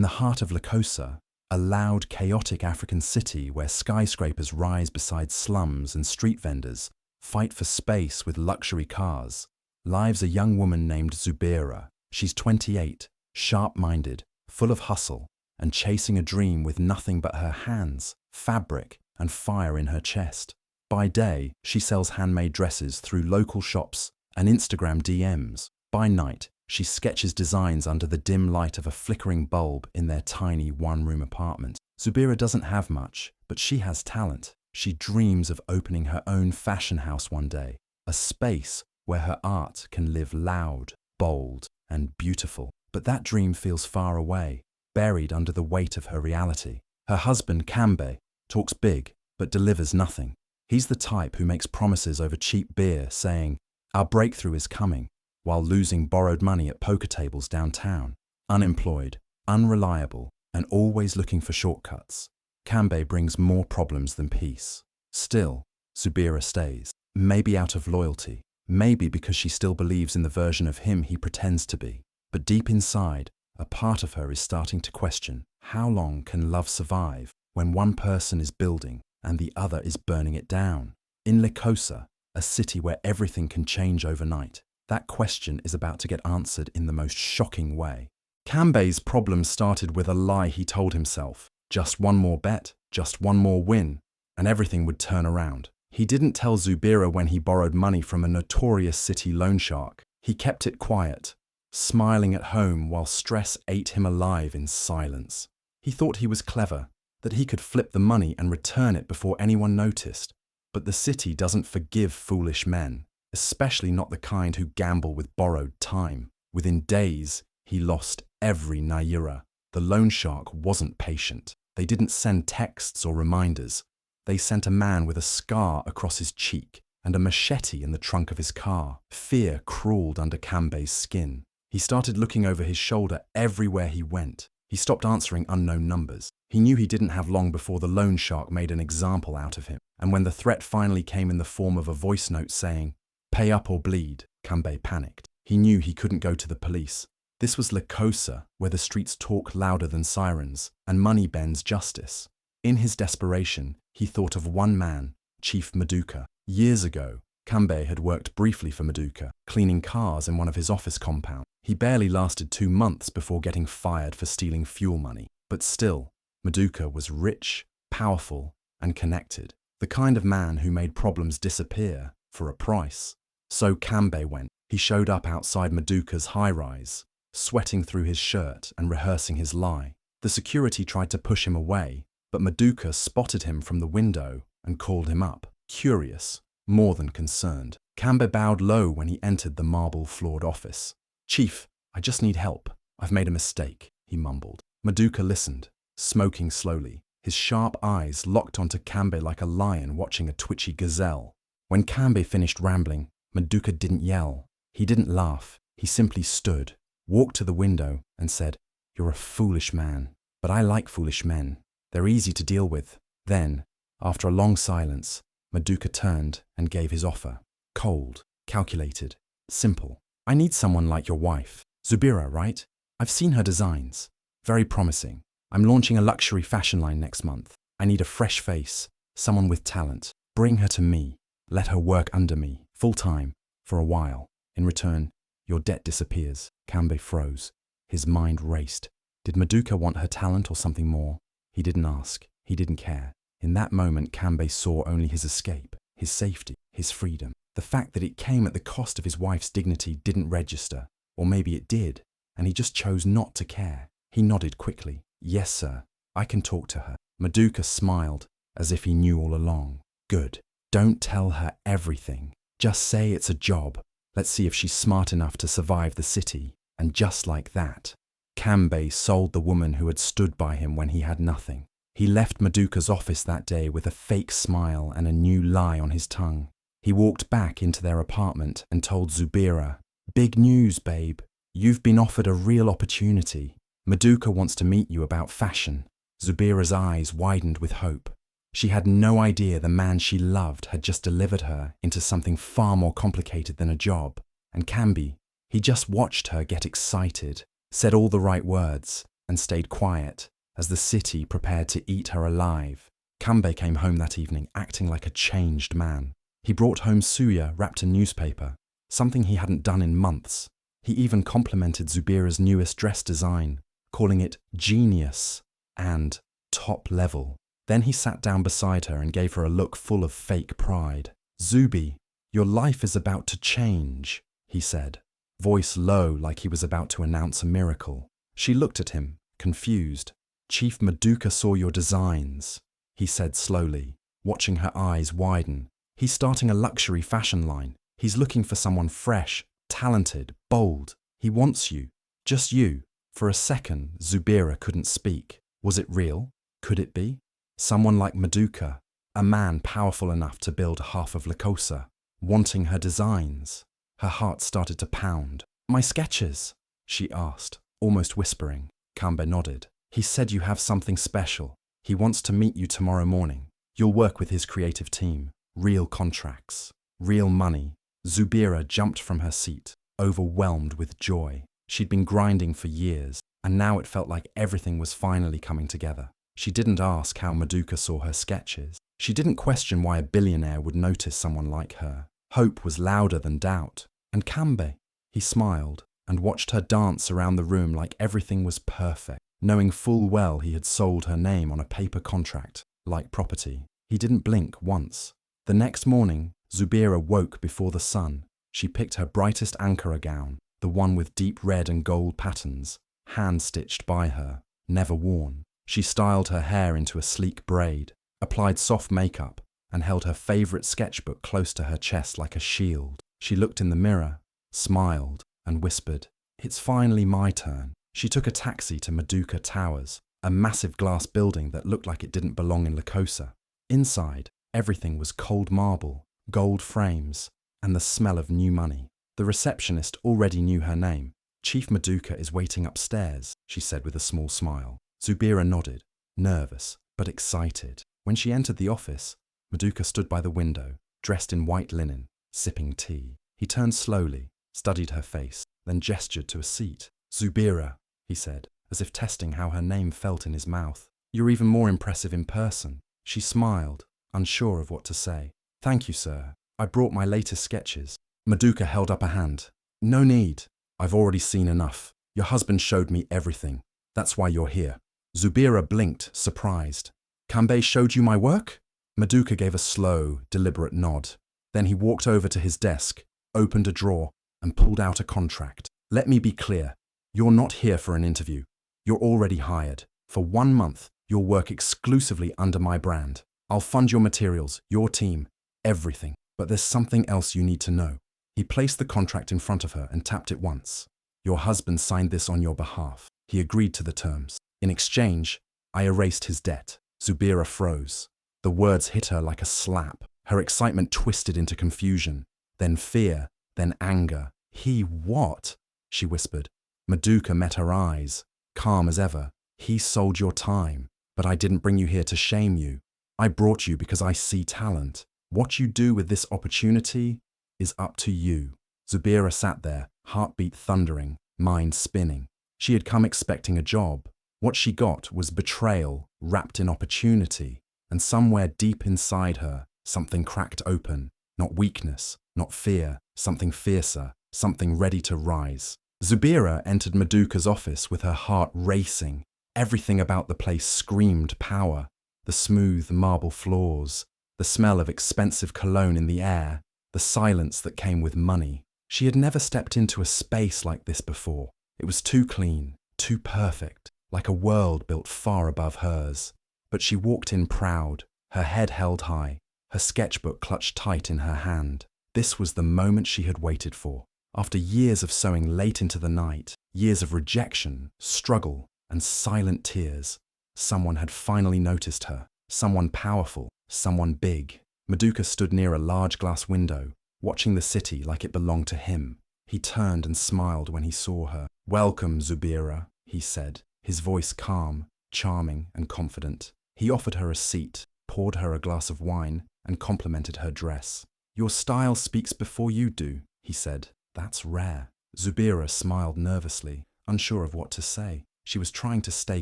the heart of Lekosa, a loud, chaotic African city where skyscrapers rise beside slums and street vendors fight for space with luxury cars, lives a young woman named Zubira. She's 28, sharp-minded, full of hustle, and chasing a dream with nothing but her hands, fabric, and fire in her chest. By day, she sells handmade dresses through local shops and Instagram DMs. By night, she sketches designs under the dim light of a flickering bulb in their tiny one-room apartment. Zubira doesn't have much, but she has talent. She dreams of opening her own fashion house one day, a space where her art can live loud, bold, and beautiful. But that dream feels far away, buried under the weight of her reality. Her husband, Kambe, talks big, but delivers nothing. He's the type who makes promises over cheap beer, saying, "Our breakthrough is coming," while losing borrowed money at poker tables downtown. Unemployed, unreliable, and always looking for shortcuts, Kambe brings more problems than peace. Still, Zubira stays. Maybe out of loyalty, maybe because she still believes in the version of him he pretends to be. But deep inside, a part of her is starting to question, how long can love survive when one person is building and the other is burning it down? In Lekosa, a city where everything can change overnight, that question is about to get answered in the most shocking way. Kambe's problem started with a lie he told himself. Just one more bet, just one more win, and everything would turn around. He didn't tell Zubira when he borrowed money from a notorious city loan shark. He kept it quiet, smiling at home while stress ate him alive in silence. He thought he was clever, that he could flip the money and return it before anyone noticed. But the city doesn't forgive foolish men, especially not the kind who gamble with borrowed time. Within days, he lost every naira. The loan shark wasn't patient. They didn't send texts or reminders. They sent a man with a scar across his cheek and a machete in the trunk of his car. Fear crawled under Kambe's skin. He started looking over his shoulder everywhere he went. He stopped answering unknown numbers. He knew he didn't have long before the loan shark made an example out of him. And when the threat finally came in the form of a voice note saying, "Pay up or bleed," Kambe panicked. He knew he couldn't go to the police. This was Lekosa, where the streets talk louder than sirens, and money bends justice. In his desperation, he thought of one man, Chief Maduka. Years ago, Kambe had worked briefly for Maduka, cleaning cars in one of his office compounds. He barely lasted 2 months before getting fired for stealing fuel money. But still, Maduka was rich, powerful, and connected. The kind of man who made problems disappear for a price. So Kambe went. He showed up outside Maduka's high-rise, sweating through his shirt and rehearsing his lie. The security tried to push him away, but Maduka spotted him from the window and called him up. Curious, more than concerned, Kambe bowed low when he entered the marble-floored office. "Chief, I just need help. I've made a mistake," he mumbled. Maduka listened, smoking slowly, his sharp eyes locked onto Kambe like a lion watching a twitchy gazelle. When Kambe finished rambling, Maduka didn't yell. He didn't laugh. He simply stood, walked to the window, and said, "You're a foolish man, but I like foolish men. They're easy to deal with." Then, after a long silence, Maduka turned and gave his offer. Cold, calculated, simple. "I need someone like your wife. Zubira, right? I've seen her designs. Very promising. I'm launching a luxury fashion line next month. I need a fresh face, someone with talent. Bring her to me. Let her work under me, full-time, for a while. In return, your debt disappears." Kambe froze. His mind raced. Did Maduka want her talent or something more? He didn't ask. He didn't care. In that moment, Kambe saw only his escape, his safety, his freedom. The fact that it came at the cost of his wife's dignity didn't register. Or maybe it did, and he just chose not to care. He nodded quickly. "Yes, sir. I can talk to her." Maduka smiled, as if he knew all along. "Good. Don't tell her everything. Just say it's a job. Let's see if she's smart enough to survive the city." And just like that, Kambe sold the woman who had stood by him when he had nothing. He left Maduka's office that day with a fake smile and a new lie on his tongue. He walked back into their apartment and told Zubira, "Big news, babe. You've been offered a real opportunity. Maduka wants to meet you about fashion." Zubira's eyes widened with hope. She had no idea the man she loved had just delivered her into something far more complicated than a job. And Kambe, he just watched her get excited, said all the right words, and stayed quiet as the city prepared to eat her alive. Kambe came home that evening acting like a changed man. He brought home suya wrapped in newspaper, something he hadn't done in months. He even complimented Zubira's newest dress design, calling it genius and top level. Then he sat down beside her and gave her a look full of fake pride. "Zubi, your life is about to change," he said, voice low like he was about to announce a miracle. She looked at him, confused. "Chief Maduka saw your designs," he said slowly, watching her eyes widen. "He's starting a luxury fashion line. He's looking for someone fresh, talented, bold. He wants you, just you." For a second, Zubira couldn't speak. Was it real? Could it be? Someone like Maduka, a man powerful enough to build half of Lekosa, wanting her designs. Her heart started to pound. "My sketches?" she asked, almost whispering. Kambe nodded. "He said you have something special. He wants to meet you tomorrow morning. You'll work with his creative team. Real contracts. Real money." Zubira jumped from her seat, overwhelmed with joy. She'd been grinding for years, and now it felt like everything was finally coming together. She didn't ask how Maduka saw her sketches. She didn't question why a billionaire would notice someone like her. Hope was louder than doubt. And Kambe, he smiled and watched her dance around the room like everything was perfect, knowing full well he had sold her name on a paper contract, like property. He didn't blink once. The next morning, Zubira woke before the sun. She picked her brightest Ankara gown, the one with deep red and gold patterns, hand-stitched by her, never worn. She styled her hair into a sleek braid, applied soft makeup, and held her favorite sketchbook close to her chest like a shield. She looked in the mirror, smiled, and whispered, "It's finally my turn." She took a taxi to Maduka Towers, a massive glass building that looked like it didn't belong in Lekosa. Inside, everything was cold marble, gold frames, and the smell of new money. The receptionist already knew her name. "Chief Maduka is waiting upstairs," she said with a small smile. Zubira nodded, nervous but excited. When she entered the office, Maduka stood by the window, dressed in white linen, sipping tea. He turned slowly, studied her face, then gestured to a seat. "Zubira," he said, as if testing how her name felt in his mouth. "You're even more impressive in person." She smiled, unsure of what to say. "Thank you, sir. I brought my latest sketches." Maduka held up a hand. "No need. I've already seen enough. Your husband showed me everything. That's why you're here." Zubira blinked, surprised. "Kambe showed you my work?" Maduka gave a slow, deliberate nod. Then he walked over to his desk, opened a drawer, and pulled out a contract. "Let me be clear. You're not here for an interview. You're already hired. For 1 month, you'll work exclusively under my brand. I'll fund your materials, your team, everything. But there's something else you need to know." He placed the contract in front of her and tapped it once. "Your husband signed this on your behalf. He agreed to the terms. In exchange, I erased his debt." Zubira froze. The words hit her like a slap. Her excitement twisted into confusion, then fear, then anger. "He what?" she whispered. Maduka met her eyes, calm as ever. "He sold your time, but I didn't bring you here to shame you. I brought you because I see talent. What you do with this opportunity is up to you." Zubira sat there, heartbeat thundering, mind spinning. She had come expecting a job. What she got was betrayal wrapped in opportunity, and somewhere deep inside her, something cracked open. Not weakness, not fear, something fiercer, something ready to rise. Zubira entered Maduka's office with her heart racing. Everything about the place screamed power. The smooth marble floors, the smell of expensive cologne in the air, the silence that came with money. She had never stepped into a space like this before. It was too clean, too perfect, like a world built far above hers. But she walked in proud, her head held high, her sketchbook clutched tight in her hand. This was the moment she had waited for. After years of sewing late into the night, years of rejection, struggle, and silent tears, someone had finally noticed her. Someone powerful, someone big. Maduka stood near a large glass window, watching the city like it belonged to him. He turned and smiled when he saw her. "Welcome, Zubira," he said, his voice calm, charming, and confident. He offered her a seat, poured her a glass of wine, and complimented her dress. "Your style speaks before you do," he said. "That's rare." Zubira smiled nervously, unsure of what to say. She was trying to stay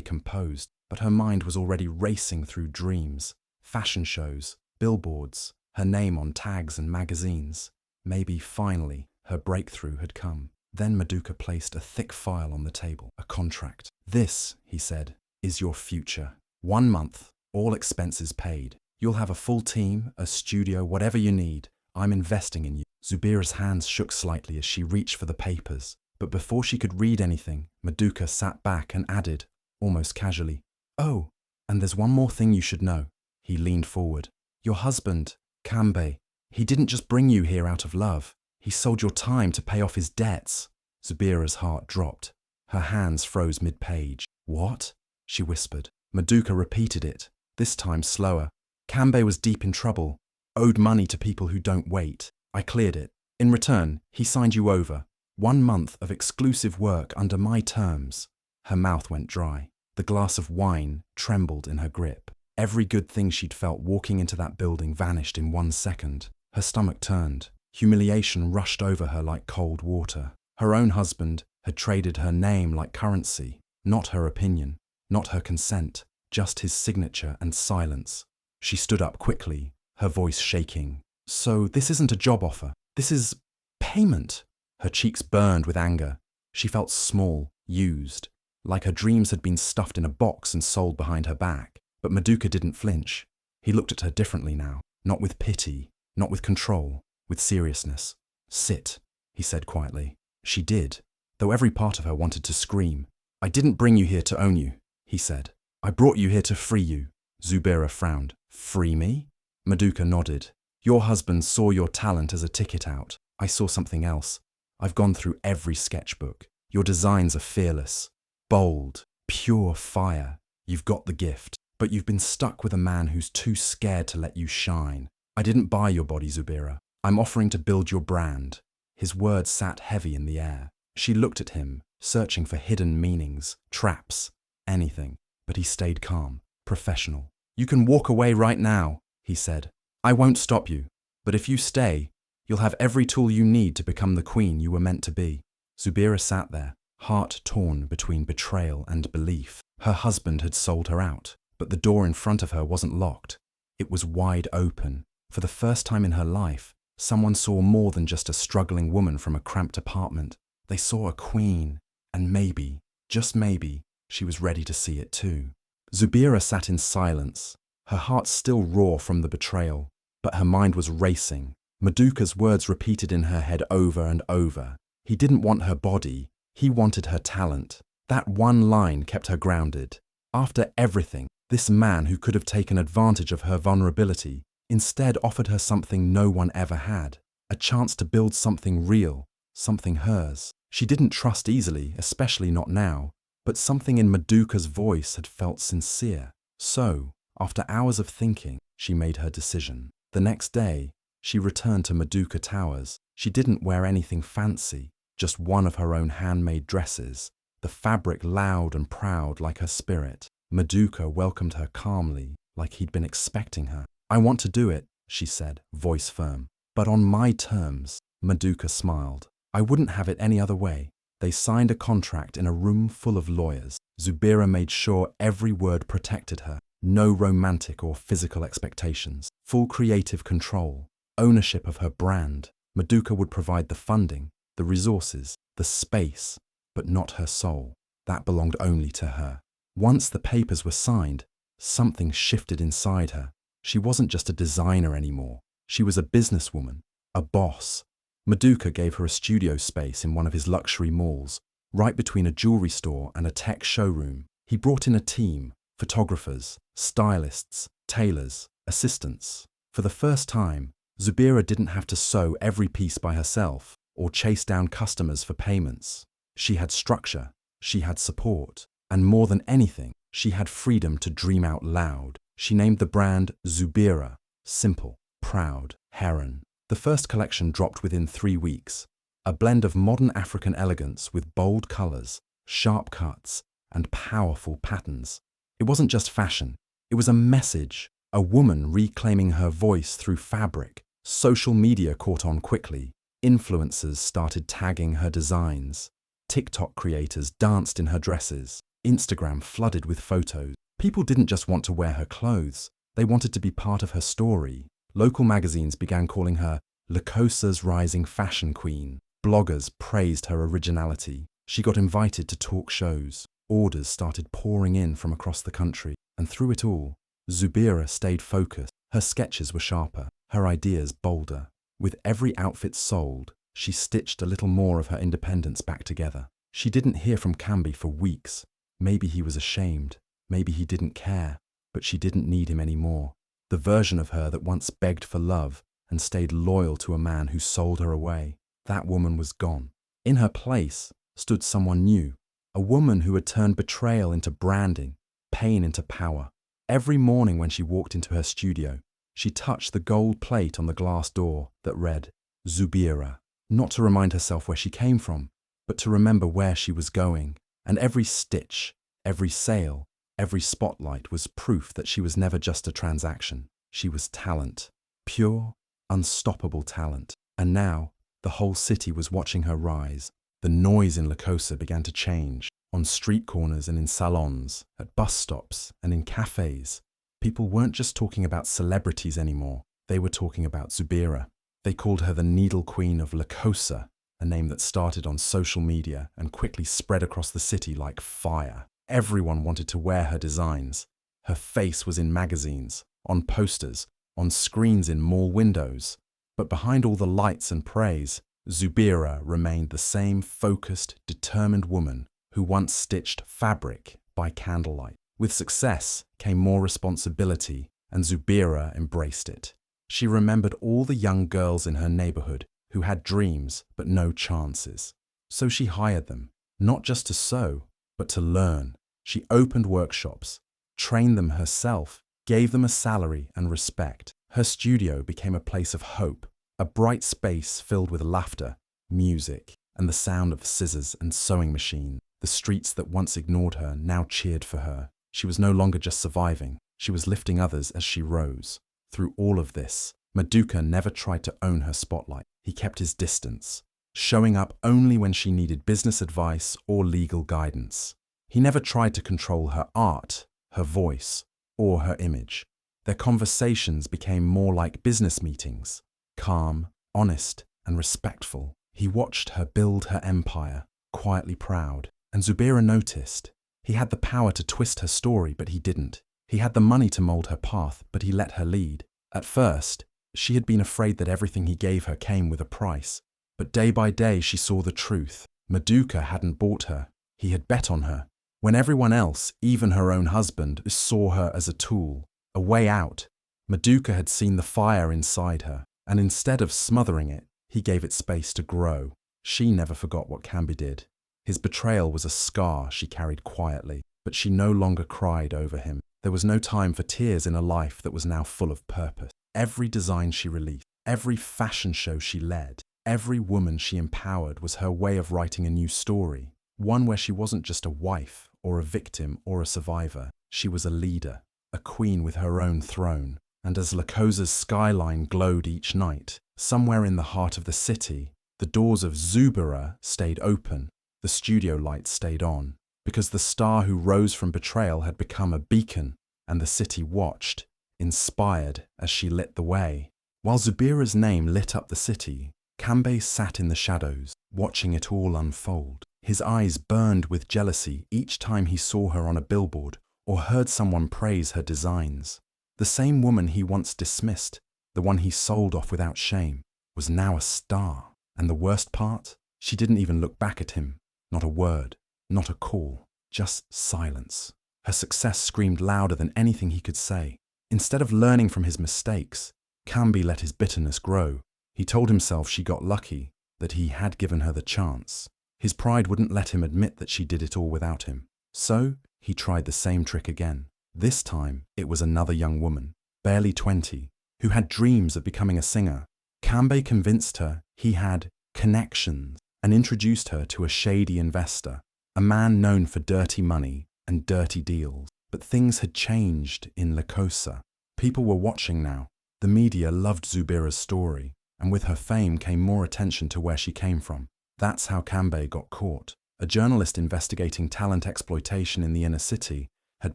composed, but her mind was already racing through dreams, fashion shows, billboards, her name on tags and magazines. Maybe, finally, her breakthrough had come. Then Maduka placed a thick file on the table, a contract. "This," he said, "is your future. 1 month, all expenses paid. You'll have a full team, a studio, whatever you need. I'm investing in you." Zubira's hands shook slightly as she reached for the papers. But before she could read anything, Maduka sat back and added, almost casually, "Oh, and there's one more thing you should know." He leaned forward. "Your husband, Kambe, he didn't just bring you here out of love. He sold your time to pay off his debts." Zubira's heart dropped. Her hands froze mid-page. "What?" she whispered. Maduka repeated it, this time slower. "Kambe was deep in trouble, owed money to people who don't wait. I cleared it. In return, he signed you over. 1 month of exclusive work under my terms." Her mouth went dry. The glass of wine trembled in her grip. Every good thing she'd felt walking into that building vanished in 1 second. Her stomach turned. Humiliation rushed over her like cold water. Her own husband had traded her name like currency, not her opinion, not her consent, just his signature and silence. She stood up quickly, her voice shaking. "So this isn't a job offer. This is payment." Her cheeks burned with anger. She felt small, used, like her dreams had been stuffed in a box and sold behind her back. But Maduka didn't flinch. He looked at her differently now, not with pity, not with control, with seriousness. "Sit," he said quietly. She did, though every part of her wanted to scream. "I didn't bring you here to own you," he said. "I brought you here to free you." Zubira frowned. "Free me?" Maduka nodded. "Your husband saw your talent as a ticket out. I saw something else. I've gone through every sketchbook. Your designs are fearless, bold, pure fire. You've got the gift, but you've been stuck with a man who's too scared to let you shine. I didn't buy your body, Zubira. I'm offering to build your brand." His words sat heavy in the air. She looked at him, searching for hidden meanings, traps, anything. But he stayed calm, professional. "You can walk away right now," he said. "I won't stop you. But if you stay, you'll have every tool you need to become the queen you were meant to be." Zubira sat there, heart torn between betrayal and belief. Her husband had sold her out, but the door in front of her wasn't locked. It was wide open. For the first time in her life, someone saw more than just a struggling woman from a cramped apartment. They saw a queen, and maybe, just maybe, she was ready to see it too. Zubira sat in silence, her heart still raw from the betrayal, but her mind was racing. Maduka's words repeated in her head over and over. He didn't want her body, he wanted her talent. That one line kept her grounded. After everything, this man who could have taken advantage of her vulnerability instead offered her something no one ever had, a chance to build something real, something hers. She didn't trust easily, especially not now, but something in Maduka's voice had felt sincere. So, after hours of thinking, she made her decision. The next day, she returned to Maduka Towers. She didn't wear anything fancy, just one of her own handmade dresses, the fabric loud and proud like her spirit. Maduka welcomed her calmly, like he'd been expecting her. "I want to do it," she said, voice firm. "But on my terms." Maduka smiled. "I wouldn't have it any other way." They signed a contract in a room full of lawyers. Zubira made sure every word protected her. No romantic or physical expectations. Full creative control. Ownership of her brand. Maduka would provide the funding, the resources, the space, but not her soul. That belonged only to her. Once the papers were signed, something shifted inside her. She wasn't just a designer anymore. She was a businesswoman, a boss. Maduka gave her a studio space in one of his luxury malls, right between a jewelry store and a tech showroom. He brought in a team, photographers, stylists, tailors, assistants. For the first time, Zubira didn't have to sew every piece by herself or chase down customers for payments. She had structure, she had support, and more than anything, she had freedom to dream out loud. She named the brand Zubira, simple, proud, heron. The first collection dropped within 3 weeks, a blend of modern African elegance with bold colors, sharp cuts, and powerful patterns. It wasn't just fashion, it was a message, a woman reclaiming her voice through fabric. Social media caught on quickly. Influencers started tagging her designs. TikTok creators danced in her dresses. Instagram flooded with photos. People didn't just want to wear her clothes, they wanted to be part of her story. Local magazines began calling her Lekosa's rising fashion queen. Bloggers praised her originality. She got invited to talk shows. Orders started pouring in from across the country. And through it all, Zubira stayed focused. Her sketches were sharper, her ideas bolder. With every outfit sold, she stitched a little more of her independence back together. She didn't hear from Kambi for weeks. Maybe he was ashamed. Maybe he didn't care. But she didn't need him anymore. The version of her that once begged for love and stayed loyal to a man who sold her away, that woman was gone. In her place stood someone new, a woman who had turned betrayal into branding, pain into power. Every morning when she walked into her studio, she touched the gold plate on the glass door that read, Zubira, not to remind herself where she came from, but to remember where she was going. And every stitch, every sale, every spotlight was proof that she was never just a transaction. She was talent, pure, unstoppable talent. And now, the whole city was watching her rise. The noise in Lekosa began to change. On street corners and in salons, at bus stops and in cafes, people weren't just talking about celebrities anymore. They were talking about Zubira. They called her the Needle Queen of Lekosa, a name that started on social media and quickly spread across the city like fire. Everyone wanted to wear her designs. Her face was in magazines, on posters, on screens in mall windows. But behind all the lights and praise, Zubira remained the same focused, determined woman who once stitched fabric by candlelight. With success came more responsibility, and Zubira embraced it. She remembered all the young girls in her neighborhood who had dreams but no chances. So she hired them, not just to sew, but to learn. She opened workshops, trained them herself, gave them a salary and respect. Her studio became a place of hope, a bright space filled with laughter, music, and the sound of scissors and sewing machines. The streets that once ignored her now cheered for her. She was no longer just surviving, she was lifting others as she rose. Through all of this, Maduka never tried to own her spotlight. He kept his distance, showing up only when she needed business advice or legal guidance. He never tried to control her art, her voice, or her image. Their conversations became more like business meetings, calm, honest, and respectful. He watched her build her empire, quietly proud. And Zubira noticed. He had the power to twist her story, but he didn't. He had the money to mold her path, but he let her lead. At first, she had been afraid that everything he gave her came with a price. But day by day she saw the truth. Maduka hadn't bought her. He had bet on her. When everyone else, even her own husband, saw her as a tool, a way out, Maduka had seen the fire inside her, and instead of smothering it, he gave it space to grow. She never forgot what Kambi did. His betrayal was a scar she carried quietly, but she no longer cried over him. There was no time for tears in a life that was now full of purpose. Every design she released, every fashion show she led, every woman she empowered was her way of writing a new story, one where she wasn't just a wife or a victim or a survivor. She was a leader, a queen with her own throne. And as Lekosa's skyline glowed each night, somewhere in the heart of the city, the doors of Zubira stayed open. The studio lights stayed on, because the star who rose from betrayal had become a beacon, and the city watched, inspired as she lit the way. While Zubira's name lit up the city, Kambi sat in the shadows, watching it all unfold. His eyes burned with jealousy each time he saw her on a billboard or heard someone praise her designs. The same woman he once dismissed, the one he sold off without shame, was now a star. And the worst part? She didn't even look back at him. Not a word, not a call, just silence. Her success screamed louder than anything he could say. Instead of learning from his mistakes, Kambi let his bitterness grow. He told himself she got lucky, that he had given her the chance. His pride wouldn't let him admit that she did it all without him. So he tried the same trick again. This time, it was another young woman, barely 20, who had dreams of becoming a singer. Kambi convinced her he had connections and introduced her to a shady investor, a man known for dirty money and dirty deals. But things had changed in Lekosa. People were watching now. The media loved Zubira's story, and with her fame came more attention to where she came from. That's how Kambi got caught. A journalist investigating talent exploitation in the inner city had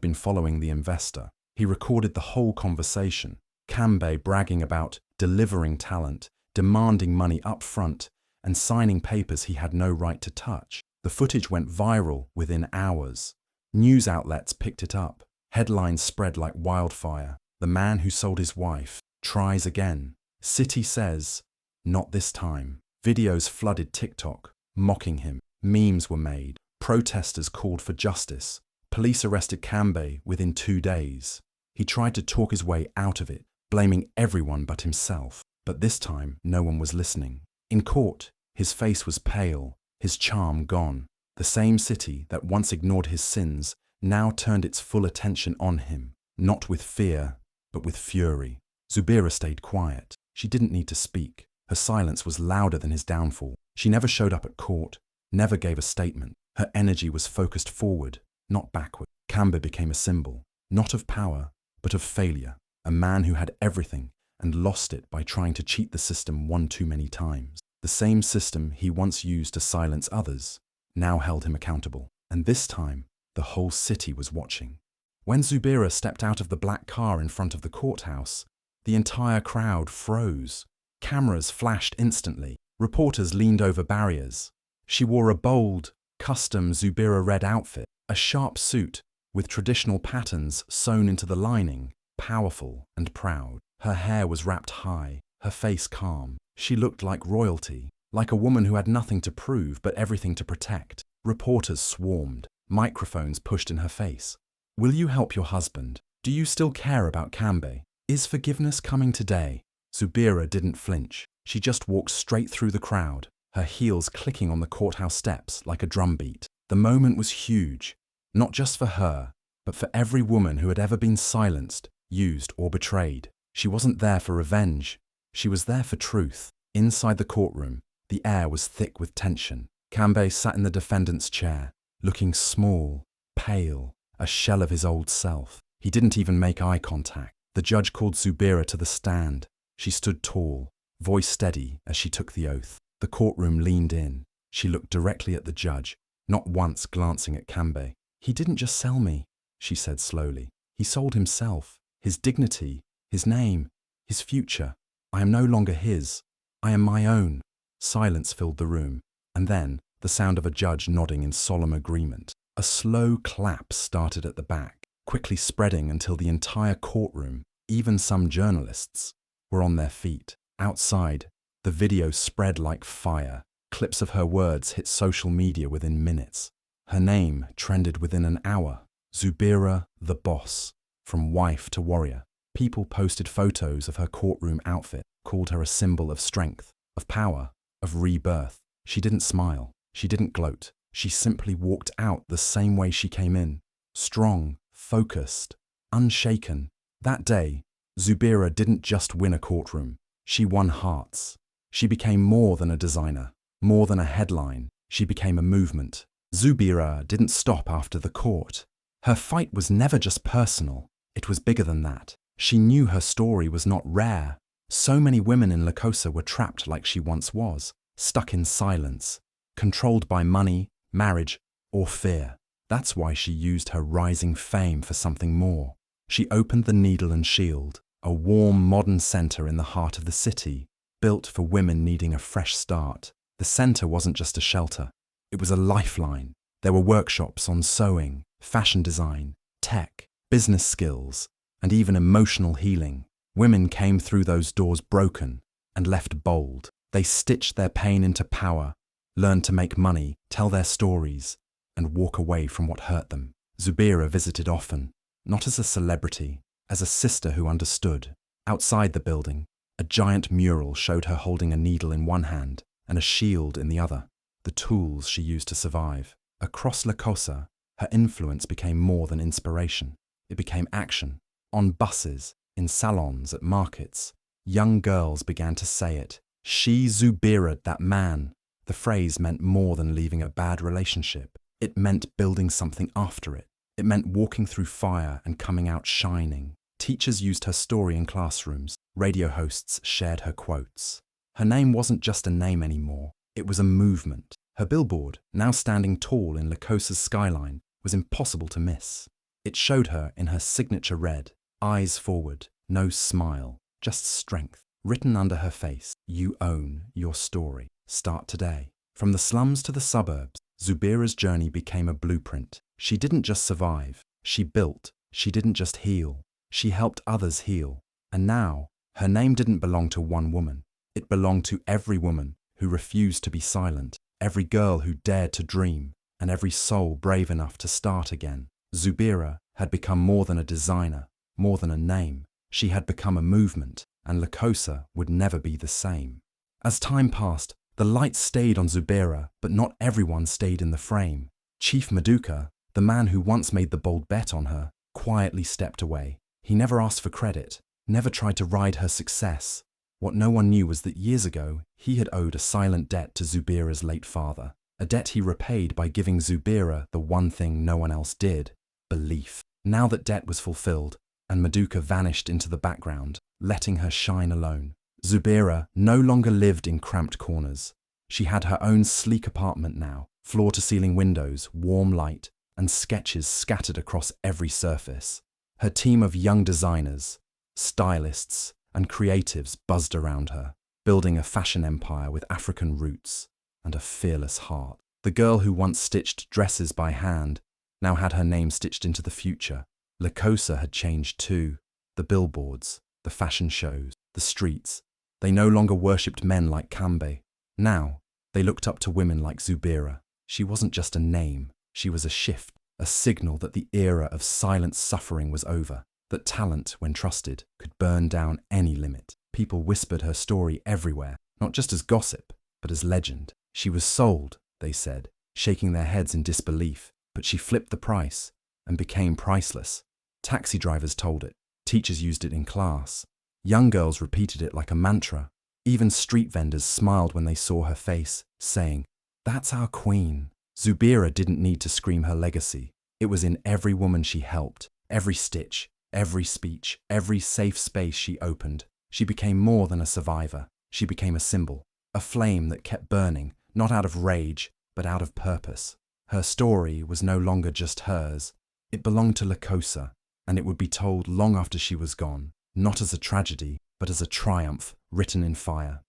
been following the investor. He recorded the whole conversation, Kambe bragging about delivering talent, demanding money up front, and signing papers he had no right to touch. The footage went viral within hours. News outlets picked it up. Headlines spread like wildfire. The man who sold his wife tries again. City says, not this time. Videos flooded TikTok, mocking him. Memes were made. Protesters called for justice. Police arrested Kambe within 2 days. He tried to talk his way out of it, blaming everyone but himself. But this time, no one was listening. In court, his face was pale, his charm gone. The same city that once ignored his sins now turned its full attention on him, not with fear, but with fury. Zubira stayed quiet. She didn't need to speak. Her silence was louder than his downfall. She never showed up at court, never gave a statement. Her energy was focused forward, not backward. Kambe became a symbol, not of power, but of failure. A man who had everything and lost it by trying to cheat the system one too many times. The same system he once used to silence others now held him accountable. And this time, the whole city was watching. When Zubira stepped out of the black car in front of the courthouse, the entire crowd froze. Cameras flashed instantly. Reporters leaned over barriers. She wore a bold, custom Zubira red outfit, a sharp suit with traditional patterns sewn into the lining, powerful and proud. Her hair was wrapped high, her face calm. She looked like royalty, like a woman who had nothing to prove but everything to protect. Reporters swarmed, microphones pushed in her face. Will you help your husband? Do you still care about Kambe? Is forgiveness coming today? Zubira didn't flinch. She just walked straight through the crowd, her heels clicking on the courthouse steps like a drumbeat. The moment was huge, not just for her, but for every woman who had ever been silenced, used, or betrayed. She wasn't there for revenge. She was there for truth. Inside the courtroom, the air was thick with tension. Kambe sat in the defendant's chair, looking small, pale, a shell of his old self. He didn't even make eye contact. The judge called Zubira to the stand. She stood tall, voice steady as she took the oath. The courtroom leaned in. She looked directly at the judge, not once glancing at Kambe. He didn't just sell me, she said slowly. He sold himself, his dignity, his name, his future. I am no longer his. I am my own. Silence filled the room, and then the sound of a judge nodding in solemn agreement. A slow clap started at the back, quickly spreading until the entire courtroom, even some journalists, were on their feet. Outside, the video spread like fire. Clips of her words hit social media within minutes. Her name trended within an hour. Zubira, the boss, from wife to warrior. People posted photos of her courtroom outfit, called her a symbol of strength, of power, of rebirth. She didn't smile. She didn't gloat. She simply walked out the same way she came in. Strong, focused, unshaken. That day, Zubira didn't just win a courtroom. She won hearts. She became more than a designer, more than a headline. She became a movement. Zubira didn't stop after the court. Her fight was never just personal. It was bigger than that. She knew her story was not rare. So many women in Lekosa were trapped like she once was, stuck in silence, controlled by money, marriage, or fear. That's why she used her rising fame for something more. She opened the Needle and Shield, a warm, modern centre in the heart of the city, built for women needing a fresh start. The centre wasn't just a shelter. It was a lifeline. There were workshops on sewing, fashion design, tech, business skills, and even emotional healing. Women came through those doors broken and left bold. They stitched their pain into power, learned to make money, tell their stories, and walk away from what hurt them. Zubira visited often, not as a celebrity, as a sister who understood. Outside the building, a giant mural showed her holding a needle in one hand and a shield in the other, the tools she used to survive. Across Lekosa, her influence became more than inspiration. It became action. On buses, in salons, at markets, young girls began to say it. She Zubira'd that man. The phrase meant more than leaving a bad relationship. It meant building something after it. It meant walking through fire and coming out shining. Teachers used her story in classrooms. Radio hosts shared her quotes. Her name wasn't just a name anymore. It was a movement. Her billboard, now standing tall in Lekosa's skyline, was impossible to miss. It showed her in her signature red, eyes forward, no smile, just strength. Written under her face, "You own your story. Start today." From the slums to the suburbs, Zubira's journey became a blueprint. She didn't just survive, she built. She didn't just heal, she helped others heal. And now, her name didn't belong to one woman. It belonged to every woman who refused to be silent, every girl who dared to dream, and every soul brave enough to start again. Zubira had become more than a designer, more than a name. She had become a movement, and Lekosa would never be the same. As time passed, the light stayed on Zubira, but not everyone stayed in the frame. Chief Maduka, the man who once made the bold bet on her, quietly stepped away. He never asked for credit, never tried to ride her success. What no one knew was that years ago, he had owed a silent debt to Zubira's late father, a debt he repaid by giving Zubira the one thing no one else did: belief. Now that debt was fulfilled, and Maduka vanished into the background, letting her shine alone, Zubira no longer lived in cramped corners. She had her own sleek apartment now, floor-to-ceiling windows, warm light, and sketches scattered across every surface. Her team of young designers, stylists, and creatives buzzed around her, building a fashion empire with African roots and a fearless heart. The girl who once stitched dresses by hand now had her name stitched into the future. Lekosa had changed too. The billboards, the fashion shows, the streets. They no longer worshipped men like Kambe. Now, they looked up to women like Zubira. She wasn't just a name, she was a shift, a signal that the era of silent suffering was over, that talent, when trusted, could burn down any limit. People whispered her story everywhere, not just as gossip, but as legend. She was sold, they said, shaking their heads in disbelief, but she flipped the price and became priceless. Taxi drivers told it, teachers used it in class, young girls repeated it like a mantra. Even street vendors smiled when they saw her face, saying, "That's our queen." Zubira didn't need to scream her legacy. It was in every woman she helped, every stitch, every speech, every safe space she opened. She became more than a survivor. She became a symbol, a flame that kept burning, not out of rage, but out of purpose. Her story was no longer just hers. It belonged to Lekosa, and it would be told long after she was gone, not as a tragedy, but as a triumph written in fire.